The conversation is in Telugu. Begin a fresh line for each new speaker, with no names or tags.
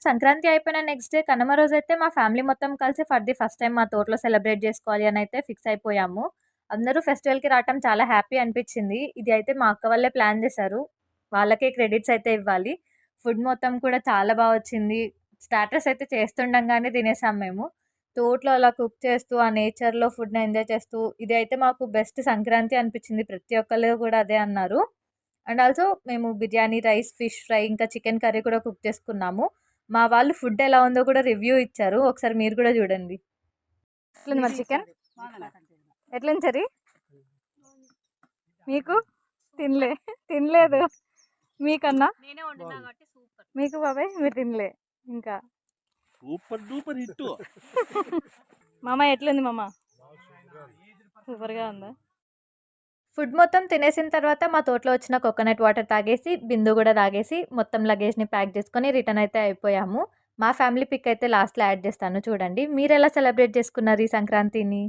సంక్రాంతి అయిపోయిన నెక్స్ట్ డే కనుమ రోజైతే మా ఫ్యామిలీ మొత్తం కలిసి ఫర్ ది ఫస్ట్ టైమ్ మా తోటలో సెలబ్రేట్ జేసుకోవాలి అనైతే ఫిక్స్ అయిపోయాము. అందరూ ఫెస్టివల్‌కి రావటం చాలా హ్యాపీ అనిపిచ్చింది. ఇది అయితే మా అక్క వాళ్ళే ప్లాన్ జేశారు. వాళ్ళకే క్రెడిట్స్ అయితే ఇవ్వాలి. ఫుడ్ మొత్తం కూడా చాలా బా వచ్చింది. స్టార్టర్స్ అయితే చేస్తుండంగానే తినేసాం మేము. తోటలో అలా కుక్ చేస్తూ, ఆ నేచర్‌లో ఫుడ్‌ని ఎంజాయ్ చేస్తూ ఇదైతే మాకు బెస్ట్ సంక్రాంతి అనిపిచ్చింది. ప్రతి ఒక్కళ్ళు గూడా అదే అన్నారు. అండ్ ఆల్సో మేము బిర్యానీ, రైస్, ఫిష్ ఫ్రై ఇంకా చికెన్ కర్రీ కూడా కుక్ చేసుకున్నాము. మా వాళ్ళు ఫుడ్ ఎలా ఉందో కూడా రివ్యూ ఇచ్చారు. ఒకసారి మీరు కూడా చూడండి. ఎట్లుంది మరి చికెన్? ఎట్లుంది చెర్రీ? మీకు? తినలేదు. మీకన్నా? మీకు బాబాయ్ మీరు తినలే ఇంకా.
Super duper hit.
మామ ఎట్లుంది మామ? సూపర్‌గా ఉందా? ఫుడ్ మొత్తం తినేసిన తర్వాత మా తోటలో వచ్చిన కోకోనట్ వాటర్ తాగేసి, బిందు గూడా తాగేసి, మొత్తం లగేజ్‌ని ప్యాక్ చేసుకొని రిటర్న్ అయితే అయిపోయాము. మా ఫ్యామిలీ పిక్ అయితే లాస్ట్‌లో యాడ్ చేస్తాను చూడండి. మీరెలా సెలబ్రేట్ చేసుకున్నారు ఈ సంక్రాంతిని?